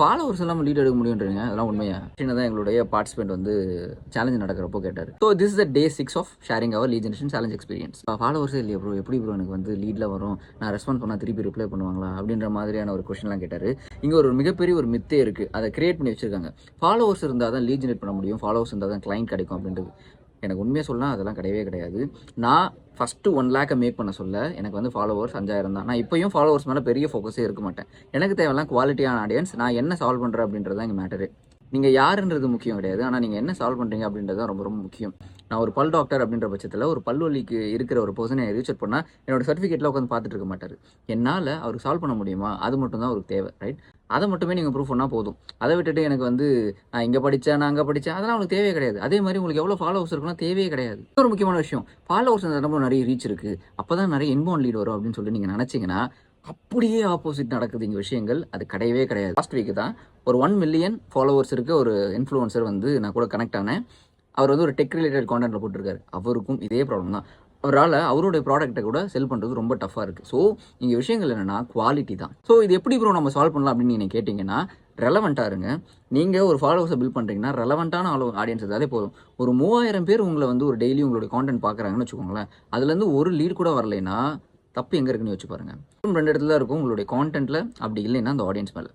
Followers இல்லாம lead எடுக்க முடியுன்றீங்க. அதெல்லாம் உண்மையா? தான் எங்களுடைய பார்ட்டிசிபென்ட் வந்து சேலஞ்ச் நடக்கிறப்போ கேட்டாரு. So this is the day 6 of sharing our lead generation challenge experience. ஃபாலோவர்ஸே இல்லையா ப்ரோ? எப்படி ப்ரோ எனக்கு வந்து லீட்ல வரும்? நான் ரெஸ்பான்ஸ் பண்ணா திருப்பி ரிப்ளை பண்ணுவாங்களா? அப்படின்ற மாதிரியான ஒரு கொஸ்டின்லாம் கேட்டாரு. இங்க ஒரு மிகப்பெரிய ஒரு மித்தே இருக்கு. அதை கிரியேட் பண்ணி வச்சிருக்காங்க. ஃபாலோவர்ஸ் இருந்தால் தான் லீட் ஜெனரேட் பண்ண முடியும். ஃபாலோவர்ஸ் இருந்தால் தான் கிளைண்ட் கிடைக்கும் அப்படின்றது. எனக்கு உண்மையாக சொல்லலாம் அதெல்லாம் கிடையவே கிடையாது. நான் ஃபஸ்ட்டு 1 லேக்கை மேக் பண்ண சொல்ல எனக்கு வந்து ஃபாலோவர்ஸ் 5000 தான். நான் இப்போயும் ஃபாலோவர்ஸ் மேலே பெரிய ஃபோக்கஸே இருக்க மாட்டேன். எனக்கு தேவையான குவாலிட்டியான ஆடியன்ஸ். நான் என்ன சால்வ் பண்ணுறேன் அப்படின்றது தான் இங்கே மேட்டரு. நீங்கள் யாருன்றது முக்கியம் கிடையாது. ஆனால் நீங்கள் என்ன சால்வ் பண்ணுறீங்க அப்படின்றது தான் ரொம்ப ரொம்ப முக்கியம். நான் ஒரு பல் டாக்டர் அப்படின்ற பட்சத்தில் ஒரு பல்வலிக்கு இருக்கிற ஒரு பர்சனை ரீசெட் பண்ணால் என்னோட சர்டிஃபிகேட்டில் உட்காந்து பார்த்துட்டு இருக்க மாட்டார். என்னால் அவருக்கு சால்வ் பண்ண முடியுமா? அது மட்டும் தான் அவருக்கு தேவை, ரைட்? அதை மட்டுமே நீங்கள் ப்ரூஃப் பண்ணால் போதும். அதை விட்டுட்டு எனக்கு வந்து நான் இங்கே படித்தேன், நான் அங்கே படித்தேன், அதெல்லாம் உங்களுக்கு தேவையே கிடையாது. அதே மாதிரி உங்களுக்கு எவ்வளோ ஃபாலோவர்ஸ் இருக்குன்னா தேவையே கிடையாது. ஒரு முக்கியமான விஷயம், ஃபாலோவர்ஸ் நம்ம நிறைய ரீச் இருக்குது, அப்போ தான் நிறைய இன்பவுண்ட் லீட் வரும் அப்படின்னு சொல்லி நீங்கள் நினச்சிங்கன்னா அப்படியே ஆப்போசிட் நடக்குது இங்கே விஷயங்கள். அது கிடையவே கிடையாது. லாஸ்ட் வீக் தான் ஒரு 1 மில்லியன் ஃபாலோவர்ஸ் இருக்க ஒரு இன்ஃப்ளூயன்சர் வந்து நான் கூட கனெக்ட் ஆனேன். அவர் வந்து ஒரு டெக் ரிலேட்டட் கான்டென்ட்ல போட்டிருக்காரு. அவருக்கும் இதே ப்ராப்ளம் தான். அவரால் அவருடைய ப்ராடக்ட்டை கூட செல் பண்ணுறது ரொம்ப டஃப்பாக இருக்குது. ஸோ இங்கே விஷயங்கள் என்னென்னா குவாலிட்டி தான். ஸோ இது எப்படி ப்ரோ நம்ம சால்வ் பண்ணலாம் அப்படின்னு நீங்கள் கேட்டிங்கன்னா, ரெலவெண்ட்டாக இருங்க. நீங்கள் ஒரு ஃபாலோவர்ஸை பில்ட் பண்ணுறீங்கன்னா ரெலவெண்ட்டான ஆடியன்ஸ் இருந்தாலே போதும். ஒரு 3000 பேர் உங்களை வந்து ஒரு டெய்லி உங்களுடைய கான்டென்ட் பார்க்குறாங்கன்னு வச்சுக்கோங்களேன். அதுலேருந்து ஒரு லீட் கூட வரலைன்னா தப்பு எங்கே இருக்குன்னு வச்சு பாருங்கள். 2 இடத்துல தான் இருக்கும், உங்களுடைய கான்டென்ட்டில் அப்படி இல்லைன்னா அந்த ஆடியன்ஸ் மேலே.